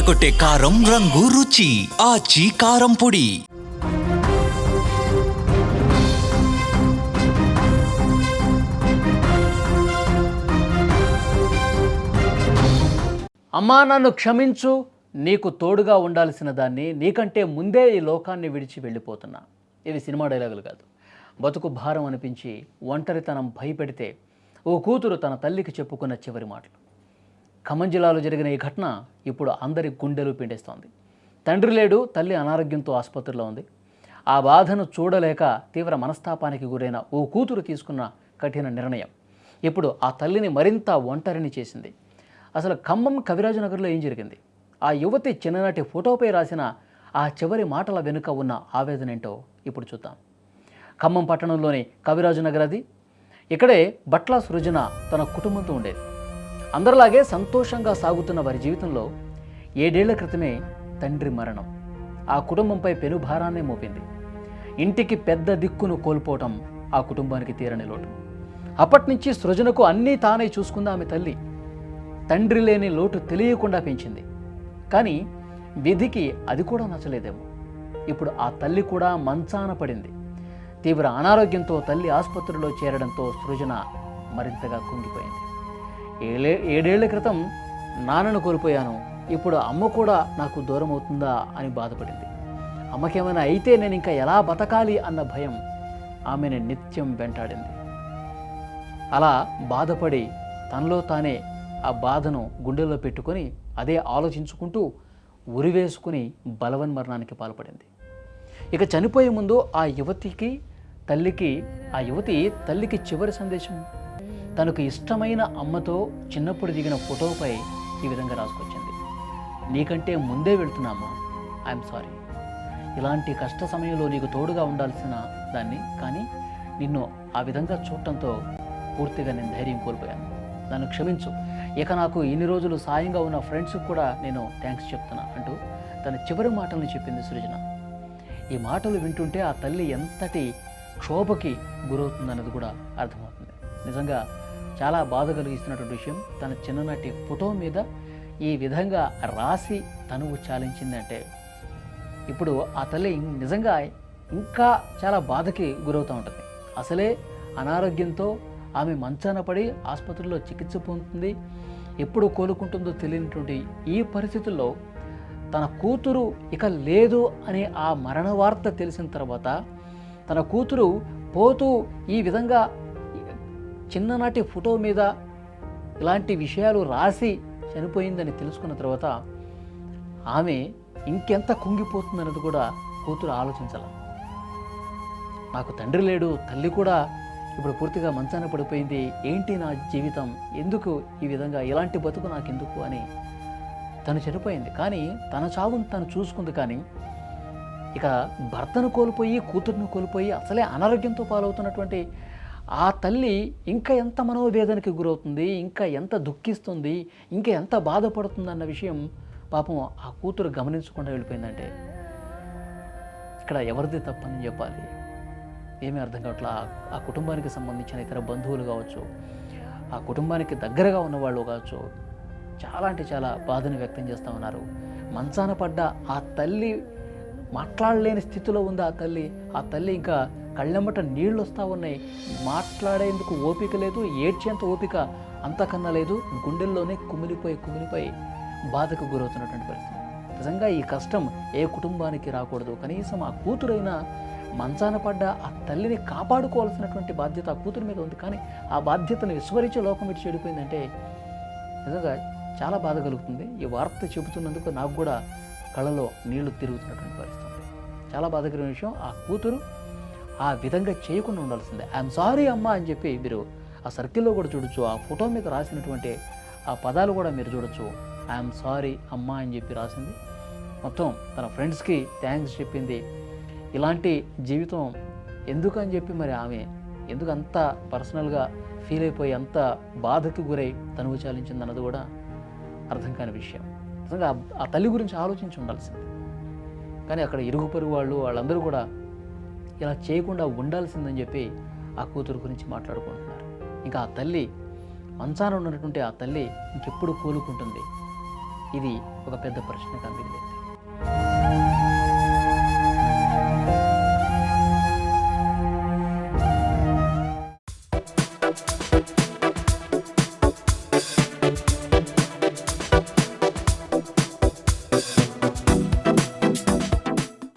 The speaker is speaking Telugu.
అదరగొట్టే కారం రంగు రుచి ఆచి కారం పొడి. అమ్మా నన్ను క్షమించు, నీకు తోడుగా ఉండాల్సిన దాన్ని నీకంటే ముందే ఈ లోకాన్ని విడిచి వెళ్ళిపోతున్నా. ఇవి సినిమా డైలాగులు కాదు, బతుకు భారం అనిపించి ఒంటరితనం భయపెడితే ఓ కూతురు తన తల్లికి చెప్పుకున్న చివరి మాటలు. ఖమ్మం జిల్లాలో జరిగిన ఈ ఘటన ఇప్పుడు అందరి గుండెలు పిండేస్తోంది. తండ్రి లేడు, తల్లి అనారోగ్యంతో ఆసుపత్రిలో ఉంది. ఆ బాధను చూడలేక తీవ్ర మనస్తాపానికి గురైన ఓ కూతురు తీసుకున్న కఠిన నిర్ణయం ఇప్పుడు ఆ తల్లిని మరింత ఒంటరిని చేసింది. అసలు ఖమ్మం కవిరాజనగర్లో ఏం జరిగింది? ఆ యువతి చిన్ననాటి ఫోటోపై రాసిన ఆ చివరి మాటల వెనుక ఉన్న ఆవేదన ఏంటో ఇప్పుడు చూద్దాం. ఖమ్మం పట్టణంలోని కవిరాజనగర్ అది. ఇక్కడే బట్ల సృజన తన కుటుంబంతో ఉండేది. అందరిలాగే సంతోషంగా సాగుతున్న వారి జీవితంలో 7 ఏళ్ల క్రితమే తండ్రి మరణం ఆ కుటుంబంపై పెనుభారాన్నే మోపింది. ఇంటికి పెద్ద దిక్కును కోల్పోవటం ఆ కుటుంబానికి తీరని లోటు. అప్పటినుంచి సృజనకు అన్నీ తానే చూసుకుంది ఆమె తల్లి. తండ్రి లేని లోటు తెలియకుండా పెంచింది. కానీ విధికి అది కూడా నచ్చలేదేమో. ఇప్పుడు ఆ తల్లి కూడా మంచాన పడింది. తీవ్ర అనారోగ్యంతో తల్లి ఆసుపత్రిలో చేరడంతో సృజన మరింతగా కుంగిపోయింది. 7 ఏళ్ల క్రితం నాన్నను కోల్పోయాను, ఇప్పుడు అమ్మ కూడా నాకు దూరం అవుతుందా అని బాధపడింది. అమ్మకేమైనా అయితే నేను ఇంకా ఎలా బతకాలి అన్న భయం ఆమెను నిత్యం వెంటాడింది. అలా బాధపడి తనలో తానే ఆ బాధను గుండెల్లో పెట్టుకొని అదే ఆలోచించుకుంటూ ఉరివేసుకుని బలవన్మరణానికి పాల్పడింది. ఇక చనిపోయే ముందు ఆ యువతి తల్లికి చివరి సందేశం తనకు ఇష్టమైన అమ్మతో చిన్నప్పుడు దిగిన ఫోటోపై ఈ విధంగా రాసుకొచ్చింది. నీకంటే ముందే వెళ్తున్నామా, ఐఎమ్ సారీ. ఇలాంటి కష్ట సమయంలో నీకు తోడుగా ఉండాల్సిన దాన్ని, కానీ నిన్ను ఆ విధంగా చూడటంతో పూర్తిగా నేను ధైర్యం కోల్పోయాను, నన్ను క్షమించు. ఇక నాకు ఇన్ని రోజులు సాయంగా ఉన్న ఫ్రెండ్స్కి కూడా నేను థ్యాంక్స్ చెప్తున్నా అంటూ తన చివరి మాటలను చెప్పింది సృజన. ఈ మాటలు వింటుంటే ఆ తల్లి ఎంతటి క్షోభకి గురవుతుందన్నది కూడా అర్థమవుతుంది. నిజంగా చాలా బాధ కలిగిస్తున్నటువంటి విషయం. తన చిన్ననాటి ఫోటో మీద ఈ విధంగా రాసి తనువు చాలించిందంటే ఇప్పుడు ఆ తల్లి నిజంగా ఇంకా చాలా బాధకి గురవుతూ ఉంటుంది. అసలే అనారోగ్యంతో ఆమె మంచాన పడి ఆసుపత్రిలో చికిత్స పొందుతుంది. ఎప్పుడు కోలుకుంటుందో తెలియనటువంటి ఈ పరిస్థితుల్లో తన కూతురు ఇక లేదు అనే ఆ మరణ వార్త తెలిసిన తర్వాత తన కూతురు పోతూ ఈ విధంగా చిన్ననాటి ఫోటో మీద ఇలాంటి విషయాలు రాసి చనిపోయిందని తెలుసుకున్న తర్వాత ఆమె ఇంకెంత కుంగిపోతుందన్నది కూడా కూతురు ఆలోచించాల. నాకు తండ్రి లేడు, తల్లి కూడా ఇప్పుడు పూర్తిగా మంచాన పడిపోయింది, ఏంటి నా జీవితం, ఎందుకు ఈ విధంగా, ఇలాంటి బతుకు నాకు ఎందుకు అని తను చనిపోయింది. కానీ తన చావును తను చూసుకుంది. కానీ ఇక భర్తను కోల్పోయి కూతురును కోల్పోయి అసలే అనారోగ్యంతో పాలవుతున్నటువంటి ఆ తల్లి ఇంకా ఎంత మనోవేదనకి గురవుతుంది, ఇంకా ఎంత దుఃఖిస్తుంది, ఇంకా ఎంత బాధపడుతుంది అన్న విషయం పాపం ఆ కూతురు గమనించకుండా వెళ్ళిపోయిందంటే ఇక్కడ ఎవరిది తప్పని చెప్పాలి? ఏమీ అర్థం కావట్లా. ఆ కుటుంబానికి సంబంధించిన ఇతర బంధువులు కావచ్చు, ఆ కుటుంబానికి దగ్గరగా ఉన్నవాళ్ళు కావచ్చు, చాలా అంటే చాలా బాధను వ్యక్తం చేస్తూ ఉన్నారు. మంచాన పడ్డ ఆ తల్లి మాట్లాడలేని స్థితిలో ఉంది. ఆ తల్లి ఇంకా కళ్ళెమ్మట నీళ్ళు వస్తూ ఉన్నాయి. మాట్లాడేందుకు ఓపిక లేదు, ఏడ్చేంత ఓపిక అంతకన్నా లేదు. గుండెల్లోనే కుమిలిపోయి బాధకు గురవుతున్నటువంటి పరిస్థితి. నిజంగా ఈ కష్టం ఏ కుటుంబానికి రాకూడదు. కనీసం ఆ కూతురైనా మంచాన పడ్డ ఆ తల్లిని కాపాడుకోవాల్సినటువంటి బాధ్యత ఆ కూతురు మీద ఉంది. కానీ ఆ బాధ్యతను విస్మరించి లోకం ఇటు చెడిపోయిందంటే నిజంగా చాలా బాధ కలుగుతుంది. ఈ వార్త చెబుతున్నందుకు నాకు కూడా కళ్ళలో నీళ్లు తిరుగుతున్నటువంటి పరిస్థితి. చాలా బాధకరమైన విషయం. ఆ కూతురు ఆ విధంగా చేయకుండా ఉండాల్సిందే. ఐఎమ్ సారీ అమ్మా అని చెప్పి మీరు ఆ సర్కిల్లో కూడా చూడొచ్చు. ఆ ఫోటో మీద రాసినటువంటి ఆ పదాలు కూడా మీరు చూడొచ్చు. ఐఎమ్ సారీ అమ్మా అని చెప్పి రాసింది. మొత్తం తన ఫ్రెండ్స్కి థ్యాంక్స్ చెప్పింది. ఇలాంటి జీవితం ఎందుకని చెప్పి మరి ఆమె ఎందుకు అంత పర్సనల్గా ఫీల్ అయిపోయి అంత బాధకి గురై తనువు చాలించింది అన్నది కూడా అర్థం కాని విషయం. నిజంగా ఆ తల్లి గురించి ఆలోచించి ఉండాల్సింది. కానీ అక్కడ ఇరుగు పొరుగు వాళ్ళందరూ కూడా ఇలా చేయకుండా ఉండాల్సిందని చెప్పి ఆ కూతురు గురించి మాట్లాడుకుంటున్నారు. ఇంకా ఆ తల్లి మంచాన ఉన్నటువంటి ఆ తల్లి ఇంకెప్పుడు కోలుకుంటుంది? ఇది ఒక పెద్ద ప్రశ్నగా మిగిలింది.